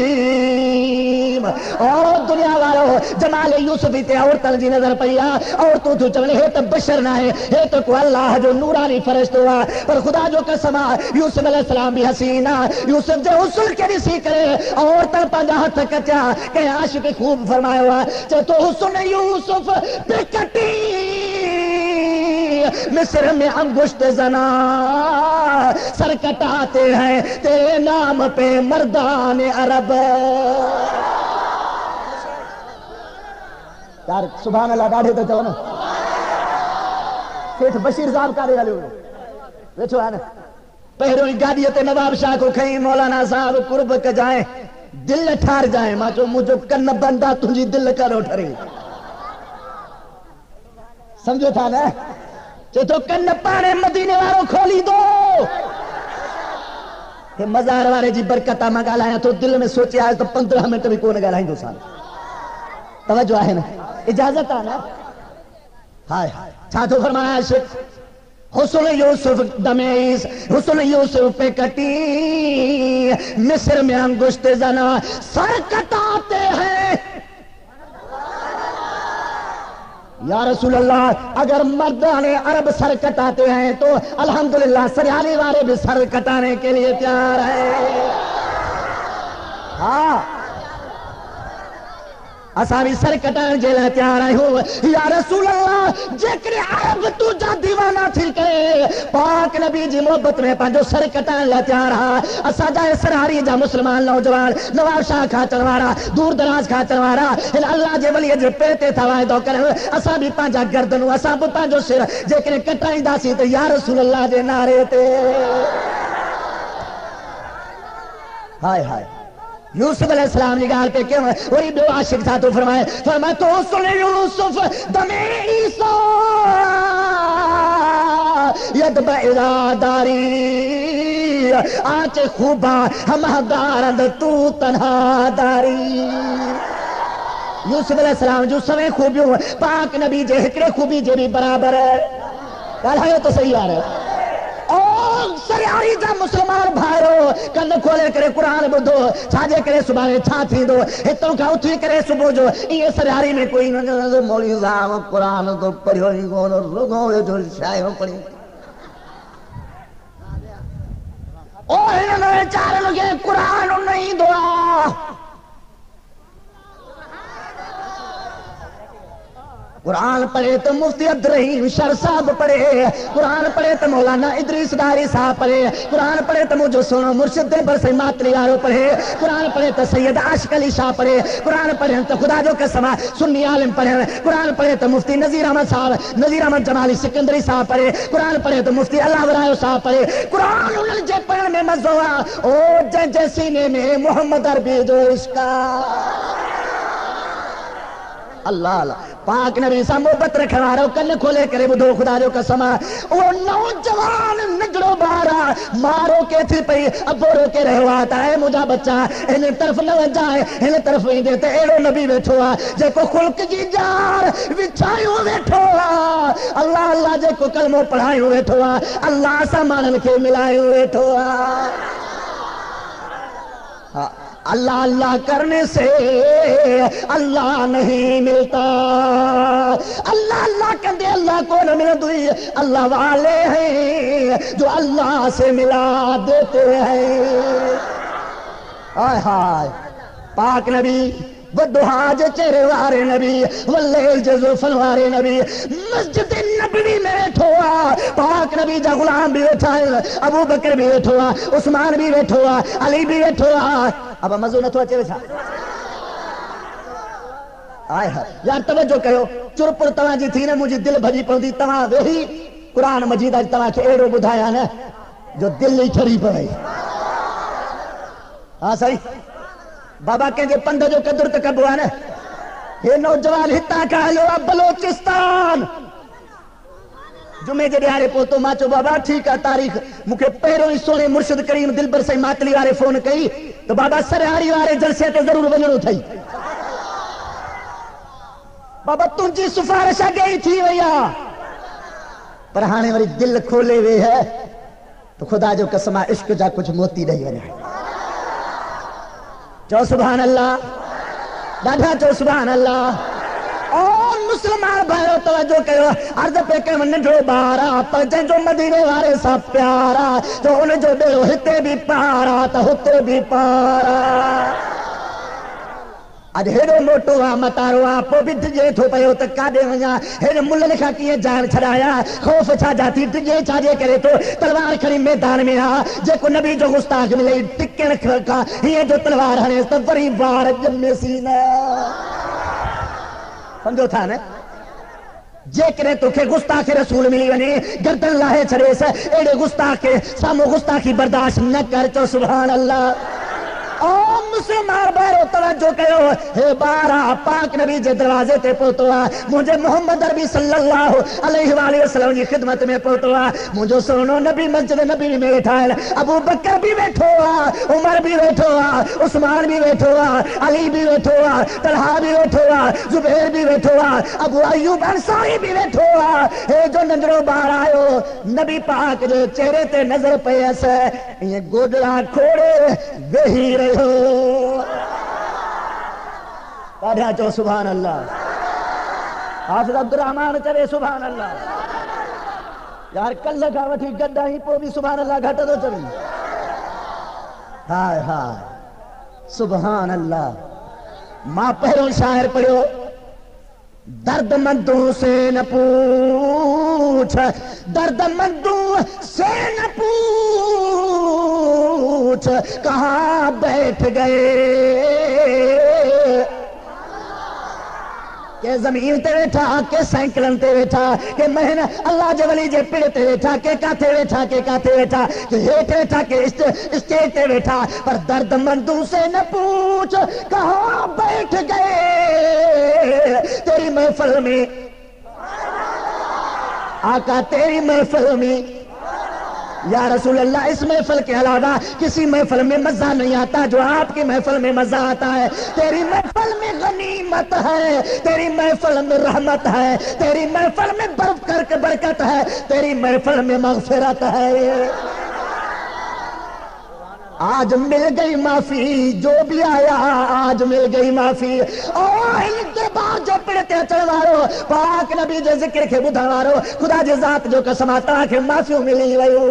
اور دنیا والو جمال یوسف تے عورتن جی نظر پیا اور تو چلے ہے تو بشر نہ ہے تو کو اللہ جو نورانی فرشتہ ہوا پر خدا جو قسم یوسف علیہ السلام بھی حسینہ یوسف جو حسن کے رسی کرے اور تر پنجا ہاتھ کچا کہ عاشق خوب فرمایا ہوا چاہے تو حسن یوسف پہ کٹی مصر میں انگشت زنا سر کٹاتے ہیں تیرے نام پہ مردان عرب یار سبحان اللہ ڈاڑھے تو چاہو نا سیٹھ بشیر صاحب کا رہے ہوئے ویچو ہے نا پہروی گاڑیت نواب شاہ کو کہیں مولانا صاحب قرب کا جائیں دل ٹھار جائیں ماں جو مجھے کن بندہ تجھے دل کا رو ٹھرے سمجھو تھا نا چاہے تو کن پانے مدینے والوں کھولی دو کہ مزار والے جی برکتہ منگا لائیں تو دل میں سوچے آئے تو 15 منٹ بھی کون گا لائیں 2 سال توجہ ہے نا اجازت آنا ہائے چھاتو فرمایا عاشق حسن یوسف دمیز حسن یوسف پہ کٹی مصر میں انگشت زنا سر کٹاتے ہیں یا رسول اللہ اگر مردان عرب سر کٹاتے ہیں تو الحمدللہ سریانی والے بھی سر کٹانے کے لیے تیار ہیں ہاں اساں بھی سر کٹان جیلا تیار آئے ہو یا رسول اللہ جیکرے عیب تو جا دیوانہ تھی کے پاک نبی جی محبت میں پانجو سر کٹان لا تیار ہاں اساں جائے سراری جا مسلمان نوجوان نواب شاہ کھا چنوارا دور دراز کھا چنوارا اللہ جے ولی جے پیتے تھوائے دو کریں اساں بھی پانجا گردنو اساں بھی پانجو سر جیکرے کٹائیں داسی تو یا رسول اللہ جے نعرے تے ہائے ہائے یوسف علیہ السلام نگال پہ کیوں ہے وہی دو عاشق تھا تو فرمائے تو سن یوسف دم عیسیٰ یدب اراداری آچے خوبا ہم دارند تو تنہا داری یوسف علیہ السلام جو سویں خوبیوں پاک نبی جے ہکڑے خوبی جے بھی برابر ہے کہا ہے تو صحیح آ رہا ہے سریاری جا مسلمان بھائرو کن کھولے کرے قرآن بدھو چھاجے کرے صبح چھا تھی دو ہتوں کا اتھی کرے صبح جو یہ سریاری میں کوئی نہ مولی صاحب قرآن تو پڑھو نہیں کون لوگوں جو شاہوں پڑھی اور انہوں چار لگے قرآن نہیں دعا قرآن پڑھے تو مفتی عبدالرحیم شر صاحب پڑھے قرآن پڑھے تو مولانا ادریس داری صاحب پڑھے قرآن پڑھے تو مجھو سنو مرشد دلبر سے ماتری یارو پڑھے قرآن پڑھے تو سید عاشق علی شاہ پڑھے قرآن پڑھے تو خدا جو قسمہ سنی عالم پڑھے قرآن پڑھے تو مفتی نذیر احمد صاحب نذیر احمد جمالی سکندری صاحب پڑھے قرآن پڑھے تو مفتی اللہ ورائیو صاحب پڑھے قرآن انہوں جے پڑھنے میں مزوہ او جے سینے میں محمد عربی جو عشقہ اللہ اللہ پاک نبی سا محبت رکھنا رہو کن کھولے کرے بدھو خدا جو قسمہ وہ نوجوان نگڑو بارا مارو کے تھی پئی ابو رو کے رہو آتا ہے مجھا بچہ انہیں طرف نہ جائے انہیں طرف نہیں دیتے ایڑو نبی بیٹھو آ جے کو خلق جی جار وچھائیو بیٹھو آ اللہ اللہ جے کو کلموں پڑھائیو بیٹھو آ اللہ سامانن کے ملائیو بیٹھو آ اللہ اللہ کرنے سے اللہ نہیں ملتا اللہ اللہ کہتے اللہ کو نہ مل دوئی اللہ والے ہیں جو اللہ سے ملا دیتے ہیں آئے ہائے پاک نبی ودہا جے چہرے وارے نبی واللیل جے زلفن وارے نبی مسجد نبوی میں بیٹھوا پاک نبی جا غلام بھی بیٹھا ہے ابو بکر بھی بیٹھوا عثمان بھی بیٹھوا علی بھی بیٹھوا اب مزو نہ تو اچھے ویسا آئے ہاں یار توجہ کرو چرپر تمہاں جی تھی نا مجھے دل بھجی پہنچی تمہاں وہی قرآن مجید آج تمہاں کے ایڑو بدھایا نا جو دل نہیں ٹھری پڑھائی ہاں صحیح بابا کہیں جے پندہ جو قدر تکب ہوا نا یہ نوجوان ہتا کہا لو اب بلوچستان جمعے جے دیارے پوتو ماچو بابا ٹھیک ہے تاریخ مکہ پہروں اس سونے مرشد کریم دلبر سے ماتلی وارے فون کئی تو بابا سرہاری وارے جلسے تے ضرور بننو تھئی بابا تنجی سفارشہ گئی تھی ویا پر ہانے والی دل کھولے ہوئے ہے تو خدا جو قسمہ عشق جا کچھ موتی نہیں بنے چو سبحان اللہ دادا چو سبحان اللہ اور مسلمان بھائیو توجہ کرو عرض پہ کہ من جو بارا پر جن جو مدینے وارے سا پیارا تو ان جو بیلو ہتے بھی پارا تو ہتے بھی پارا آج ہیرو موٹو آ مطارو آ پو بھی دجے تھو پیو تک کادے ونیا ہیر مل لکھا کیے جان چھڑایا خوف چھا جاتی دجے چھاجے کرے تو تلوار کھڑی میدان میں آ جے کو نبی جو گستاخ ملے ٹکن کھا یہ جو تلوار ہنے تو بری بار جمع سینہ سمجھو تھا نا جے کرے تو کہ گستاخ رسول ملی ونے گردن لاہے چھڑے سے ایڑے گستاخ کے سامو گستاخی برداشت نہ کر چو سبحان اللہ او مسلمان بارو توجہ کرو ہے بارا پاک نبی جے دروازے تے پوتوا مجھے محمد عربی صلی اللہ علیہ وآلہ وسلم کی خدمت میں پوتوا مجھے سنو نبی مسجد نبی میں بیٹھا ہے ابو بکر بھی بیٹھوا عمر بھی بیٹھوا عثمان بھی بیٹھوا علی بھی بیٹھوا طلحہ بھی بیٹھوا زبیر بھی بیٹھوا ابو ایوب انصاری بھی بیٹھوا ہے جو نظروں باہر آئو نبی پاک جو چہرے تے نظر پہ ایسے یہ گودڑا کھوڑے وہی رہو پڑھا چو سبحان اللہ حافظ عبدالرحمن چلے سبحان اللہ یار کل لگا وٹھی گڈا ہی پو بھی سبحان اللہ گھٹ دو چلی ہائے ہائے سبحان اللہ ماں پہلو شاعر پڑھو، درد مندوں سے نہ پوچھ، درد مندوں سے نہ پوچھ، کہاں بیٹھ گئے کہ زمین تے بیٹھا کہ سائیکلن تے بیٹھا کہ مہن اللہ جے ولی جے پیڑ تے بیٹھا کہ کاتے بیٹھا کہ کاتے بیٹھا کہ ہیٹھ بیٹھا کہ اسٹیج تے بیٹھا، پر درد مندوں سے نہ پوچھ کہاں بیٹھ گئے تیری محفل میں آقا، تیری محفل میں یا رسول اللہ۔ اس محفل کے علاوہ کسی محفل میں مزہ نہیں آتا جو آپ کی محفل میں مزہ آتا ہے۔ تیری محفل میں غنیمت ہے، تیری محفل میں رحمت ہے، تیری محفل میں برکت ہے، تیری محفل میں مغفرت ہے۔ آج مل گئی معافی جو بھی آیا، آج مل گئی معافی۔ اور ان کے بعد جو پڑھتے چڑھوارو پاک نبی جو ذکر کے بدھوارو، خدا جی ذات جو قسم آتا کہ معافی ملی ویو،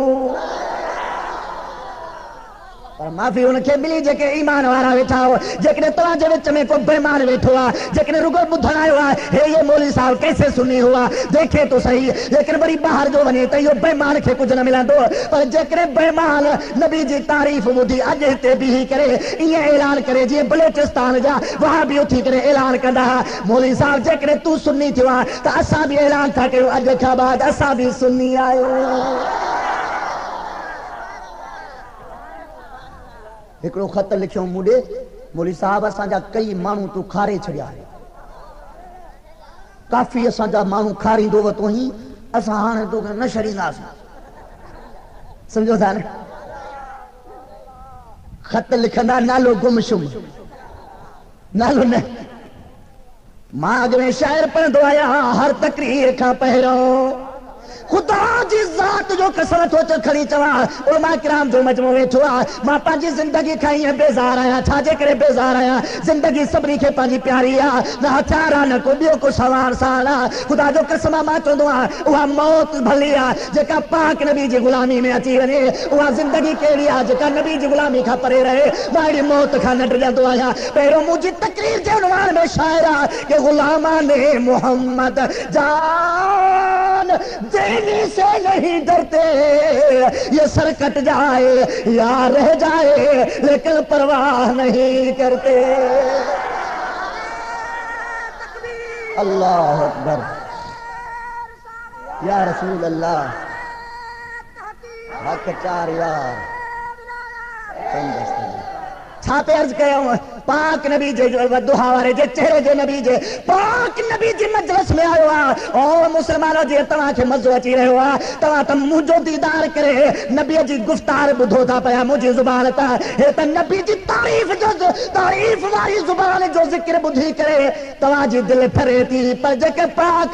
پر معافی ان کے ملی جے کہ ایمان وارا بیٹھا ہو، جے تواں جے وچ میں کو بے ایمان بیٹھو آ، جے رگو بدھن آیا ہوا ہے یہ مولوی صاحب کیسے سنی ہوا دیکھے تو صحیح، لیکن بڑی باہر جو ونے تے یہ بے ایمان کے کچھ نہ ملندو، پر جے بے ایمان نبی جی تعریف بدھی اج تے بھی کرے، یہ اعلان کرے جی بلوچستان جا وہاں بھی اٹھی کرے اعلان کندا مولوی صاحب جے تو سنی تھوا تا اساں بھی اعلان تھا کہ اج کھا بعد اساں بھی سنی آئے۔ ایکڑو خط لکھیو مڈے، مولوی صاحب اساں جا کئی مانو تو کھارے چھڑیا ہے، کافی اساں جا مانو کھاری دو تو ہی اساں ہانے تو نہ شرینداس، سمجھو تھا نا۔ خط لکھندا نالو گمشم، نالو نہ ماں اگے شاعر پڑھندو آیا ہر تقریر کھا پہروں، خدا جی ذات جو قسمت ہو کھڑی چوا علماء کرام جو مجموع ویٹھو آ، ماں پانچی زندگی کھائی ہے بیزار آیا، چھاجے کرے بیزار آیا، زندگی صبری کے پانچی پیاری آ، نہ ہتھیارا نہ کو بیو کو سوار سالا، خدا جو قسمہ ماں چو دعا وہاں موت بھلی آ جکا پاک نبی جی غلامی میں اچھی ونے، وہاں زندگی کیڑی آ جکا نبی جی غلامی کھا پرے رہے، ماڑی موت کھا نڈر جاندو آیا۔ پیرو مجھے تقریر جے عنوان میں شاعرہ کہ غلامان محمد جان دینے سے نہیں ڈرتے، یہ سر کٹ جائے یا رہ جائے لیکن پرواہ نہیں کرتے۔ اللہ اکبر یا رسول اللہ، حق چار یار چھاپے عرض کیا ہوں پاک نبی جے جو دعا وارے جے چہرے جے نبی جے پاک نبی جی مجلس میں آیا ہوا او مسلمانوں جی تواں کے مزو اچی رہے ہوا تواں تم مجھو دیدار کرے نبی جی گفتار بدھو تھا پیا مجھے زبان تا ہے تا نبی جی تعریف واری زبان جو ذکر بدھی کرے تواں جی دل پھرے تھی، پر جے پاک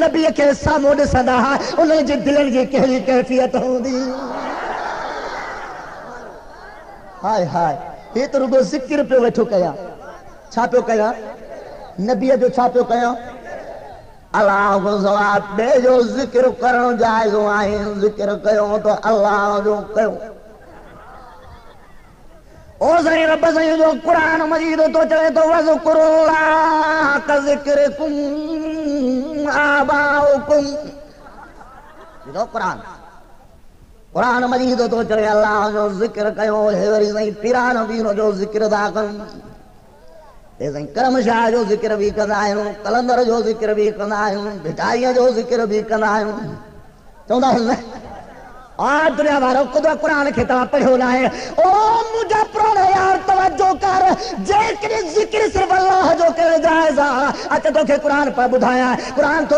نبی کے ساموں ڈسندا انہاں جی دلن جی کہڑی کیفیت ہوندی۔ ہائے ہائے یہ تو رگو ذکر پہ ویٹھو کیا چھا پہ کیا نبی جو چھا پہ کیا اللہ کو زواب دے جو ذکر کرو جائزو آئیں ذکر کیوں تو اللہ جو کیوں او زہی رب زہی جو قرآن مجید تو چلے تو وذکر اللہ کا ذکرکم آباؤکم یہ تو قرآن مجید تو چلے اللہ جو ذکر کیوں ہیوری زہی پیران بینو جو ذکر دا کن زہی کرم شاہ جو ذکر بھی کندائیں کلندر جو ذکر بھی کندائیں بھٹائیاں جو ذکر بھی کندائیں چوندہ ہے آج دنیا بارو قدر قرآن کتاب پڑھو نہ ہے او مجھے پرونے یار توجہ کر جیکری ذکر صرف اللہ جو کرے جائزہ اچھا تو کہ قرآن پر بدھایا ہے قرآن تو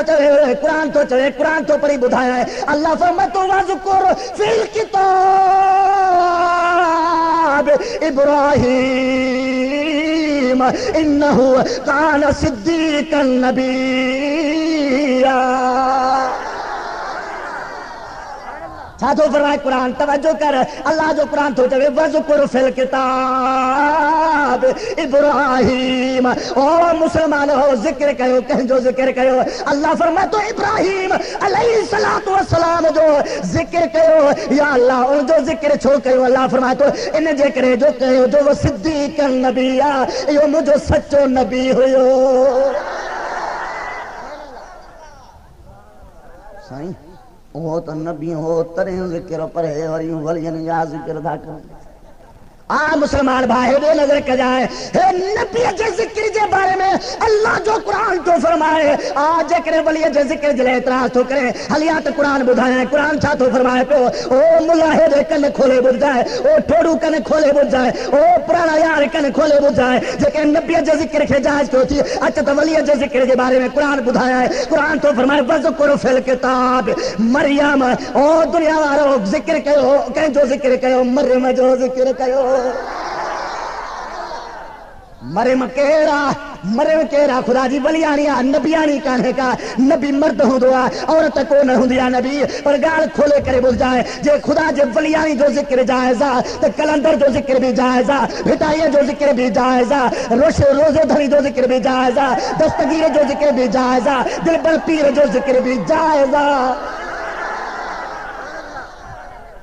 چلے قرآن تو پڑھی بدھایا ہے اللہ فرمت وذکر فی الکتاب ابراہیم انہو کان صدیقا نبیّا چھا تو فرمائے قرآن توجہ کر اللہ جو قرآن تو چوے وذکر فی الکتاب ابراہیم او مسلمان ہو ذکر کہو کہیں جو ذکر کہو اللہ فرمائے تو ابراہیم علیہ السلام جو ذکر کہو یا اللہ ان جو ذکر چھو کہو اللہ فرمائے تو ان جے کرے جو کہو جو وہ صدیق نبی یہ مجھو سچو نبی ہوئے سائیں وہ تو نبی ہو ترین ذکر پر ہے اور یوں ولین یا ذکر دا کر مسلمان بھائی دے نظر کر جائے نبی کے ذکر کے بارے میں اللہ جو قرآن تو فرمائے آج کرے ولی جو ذکر جلے اعتراض تو کرے حلیات قرآن بدھائیں قرآن چھا تو فرمائے پہ او ملاحد کن کھولے بجھ جائے او ٹھوڑو کن کھولے بجھ جائے او پرانا یار کن کھولے بجھ جائے جے نبی جو ذکر کے جائز کیوں تھی اچھا تو ولی جو ذکر کے بارے میں قرآن بدھایا ہے قرآن تو فرمائے وذکر فی الکتاب مریم او دنیا والو ذکر کہو کہیں جو ذکر کہو مریم جو ذکر کہو مریم کیڑا خدا جی ولیانی نبیانی کہنے کا نبی مرد ہوں دعا عورت کو نہ ہوں دیا نبی پر گال کھولے کرے بول جائے جے خدا جے ولیانی جو ذکر جائزہ تو کلندر جو ذکر بھی جائزہ بھٹائیے جو ذکر بھی جائزہ روزے دھری جو ذکر بھی جائزہ دستگیر جو ذکر بھی جائزہ دل بل پیر جو ذکر بھی جائزہ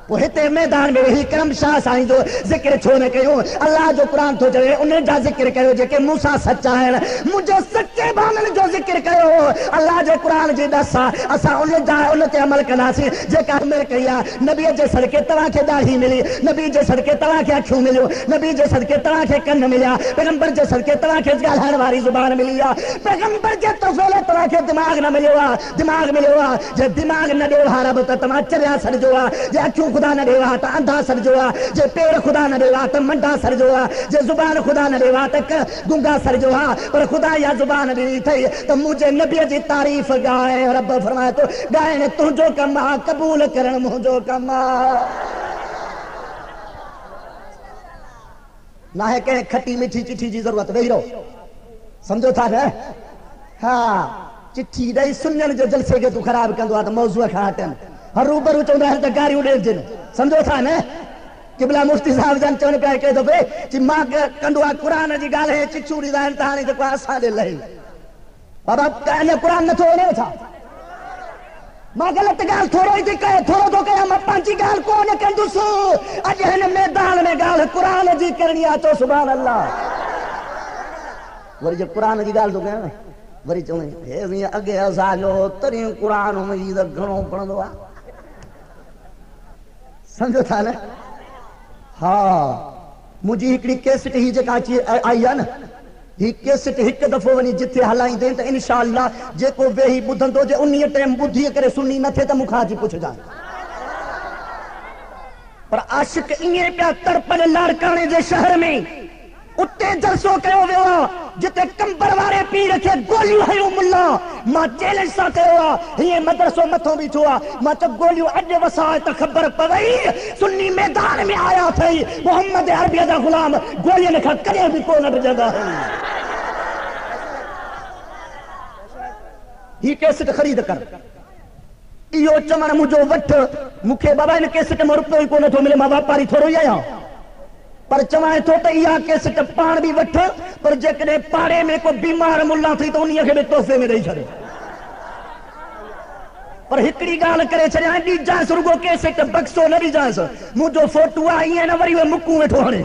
وہ ہتے میدان میں وہی کرم شاہ سائیں جو ذکر چھونے کہوں اللہ جو قرآن تو جائے انہیں جا ذکر کہو جے کہ موسیٰ سچا ہے مجھے سچے بانن جو ذکر کہو اللہ جو قرآن جی دسا اسا انہیں جا انہیں تے عمل کرنا سی جے کہ میرے کہیا نبی جے صدقے تواں کے داڑھی ملی نبی جے صدقے تواں کے اکھیوں ملیو نبی جے صدقے تواں کے کن ملیا پیغمبر جے صدقے تواں کے گالہن واری زبان ملیا پیغمبر جے توفیل تواں کے دماغ نہ ملیوا جے دماغ نہ دیو رب تو تواں چریا سر جوا جے اکھیوں خدا نہ دیوا تا اندھا سر جوا جے پیر خدا نہ دیوا تا منڈا سر جوا جے زبان خدا نہ دیوا تا گنگا سر جوا پر خدا یا زبان دی تھی تو مجھے نبی جی تعریف گائے رب فرمائے تو گائے نے تو جو کما قبول کرن مجھو کما نہ ہے کہ کھٹی میٹھی چٹھی جی ضرورت وہی رہو سمجھو تھا نا ہاں چٹھی دائی سنن جو جلسے کے تو خراب کندوا تو موضوع کھاٹن ہر روبرو چوندہ ہے تو گاری اڑے جن سمجھو تھا نا قبلہ مفتی صاحب جان چونے پہ کہے تو پہ چی ماں کندوا قرآن جی گال ہے چی چوڑی دا انتہانی تو کوئی آسان لے لئی بابا کہنے قرآن نہ تھوڑے تھا ماں غلط گال تھوڑو ہی تھی کہے تھوڑو تو کہے ہم پانچی گال کونے کندو سو اجہن میدان میں گال قرآن جی کرنی آتو سبحان اللہ وری جب قرآن جی گال تو کہے وری چونے ہے اگے ازالو ترین قرآن مجید گھنوں پڑھ دوا سمجھو تھا نا ہاں مجھے ہکڑی کیسٹ ہی جکا چی آئی ہے نا ہی کیسٹ ہک دفعہ ونی جتھے ہلائیں دیں تو انشاءاللہ جے کو وہی بدھن دو جے انہی ٹائم بدھی کرے سنی نہ تھے تو مکھا جی پوچھ جائیں پر عاشق انہیں پیا تڑپن لاڑکانے جے شہر میں اتے جلسو کہو ویوا جتے کمبر وارے پی رکھے گولیو ہے ملا ماں چیلنج ساتے ہوا یہ مدرسوں متوں بھی چھوا ماں چب گولیو اڈے وسائے تا خبر پوئی سنی میدان میں آیا تھئی محمد عربی دا غلام گولی نے کھا کرے بھی کون اڈ جگہ ہے ہی کیسٹ خرید کر ایو چمن مجھو وٹ مکھے بابا ان کیسٹ میں روپے کو نہ تو ملے ماں باپ پاری تھوڑو یا پر چوائے تو یا کیسٹ پان بھی وٹ پر جکڑے پاڑے میں کو بیمار ملا تھی تو انہیں کے بھی تحفے میں دے چھڑے پر ہکڑی گال کرے چھڑے ہیں ڈی جانس رگو کیسٹ بکسو نہ ڈی جانس مجھو فوٹو آئی ہیں نا وری وہ مکوں میں ٹھوڑے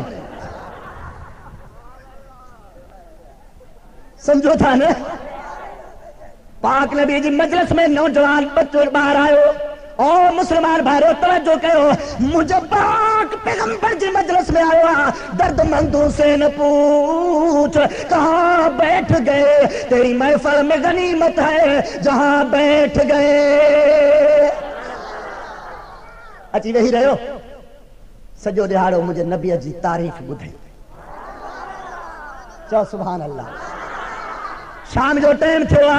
سمجھو تھا نا پاک نبی جی مجلس میں نوجوان بچوں باہر آئے او مسلمان بھائیو توجہ کرو مجھے پاک پیغمبر جی مجلس میں آیا درد مندوں سے نہ پوچھ کہاں بیٹھ گئے تیری محفل میں غنیمت ہے جہاں بیٹھ گئے اچھی وہی رہو سجو دہاڑو مجھے نبی جی تعریف بدھائی چاہو سبحان اللہ شام جو ٹائم تھوا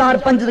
4-5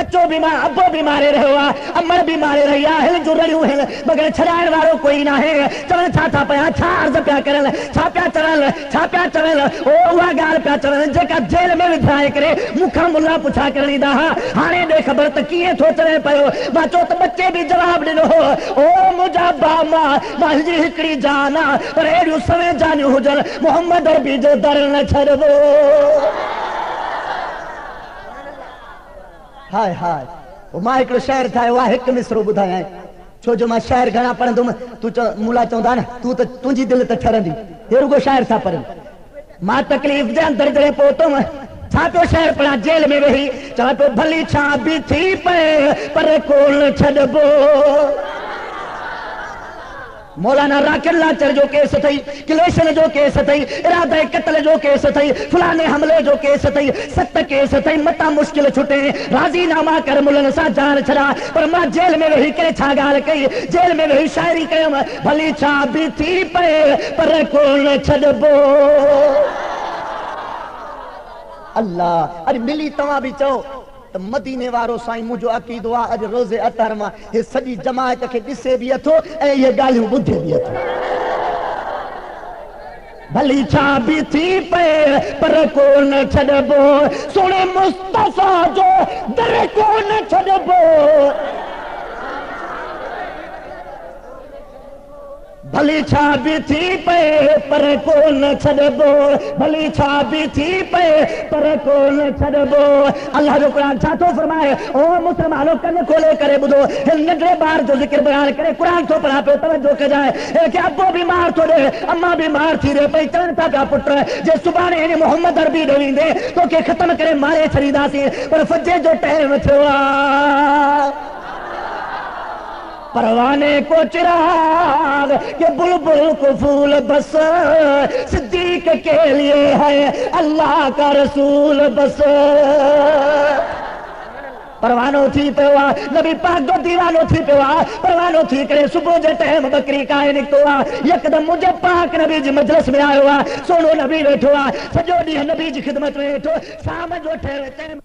بچوں بیمار ابو بیمارے رہوا امر بیمارے رہیا ہل جو رہیو ہل مگر چھڑائن وارو کوئی نہ ہے چون تھا پیا چھا عرض پیا کرن چھا پیا چول او وا گال پیا چول جے کا جیل میں ودھائے کرے مکھا ملا پوچھا کرنی دا ہانے دے خبر ت کیے تھو چلے پیو بچو ت بچے بھی جواب ڏنو او مجا باما ماجی ہکڑی جانا پر ایڑو سویں جانو ہوجن محمد عربی جو در نہ چھڑو ہائے ہائے وہ ماں ایک شہر تھا وہ ایک مصرو بدھایا ہے چھو جو ماں شہر گھنا پڑھندم تو مولا چوندا نا تو تنجی دل تے ٹھرندی یہ رگو شہر تھا پڑھن ماں تکلیف دے اندر جڑے پوتم چھا پہ شہر پڑھا جیل میں وہی چلا پہ بھلی چھا بھی تھی پہ پر کول چھڑبو مولانا راکر لاچر جو کیس تھی کلیشن جو کیس تھی ارادہ قتل جو کیس تھی فلانے حملے جو کیس تھی ست کیس تھی متا مشکل چھٹے راضی نامہ کر ملن سا جان چھڑا پر ماں جیل میں وہی کرے چھا گال کئی جیل میں وہی شاعری کیم بھلی چھا بھی تھی پہ پر کول چھڑبو اللہ ارے ملی تمہاں بھی چو تو مدینے وارو سائیں مجھو عقیدو اج روز اطہر ماں یہ سجی جماعت کے ڈسے بھی اتھو اے یہ گالیوں بدھے بھی اتھو بھلی چھا بھی تھی پہ پر کو نہ چھڑبو سونے مصطفیٰ جو در کو نہ چھڑبو بھلی چھا بھی تھی پہ پر کو نہ چھڑبو بھلی چھا بھی تھی پہ پر کو نہ چھڑبو اللہ جو قرآن چھاتو فرمائے او مسلمانوں کن کھولے کرے بدو ہل نگرے بار جو ذکر بیان کرے قرآن تو پڑھا پہ توجہ کے جائے کہ ابو بیمار تو دے اماں بیمار تھی رے پہ چلتا پیا پٹر جے سبحانے انہیں محمد عربی دوین دے تو کہ ختم کرے مارے چھریدا سی پر فجے جو ٹائم تھوا پروانے کو چراغ کہ بلبل کو پھول بس صدیق کے لیے ہے اللہ کا رسول بس پروانو تھی پیوا نبی پاک دو دیوانو تھی پیوا پروانو تھی کرے صبح جے ٹائم بکری کائے نکتوا یکدم مجھے پاک نبی جی مجلس میں آئے ہوا سونو نبی بیٹھوا سجو ڈی نبی جی خدمت میں بیٹھو شام جو ٹھہرے ٹائم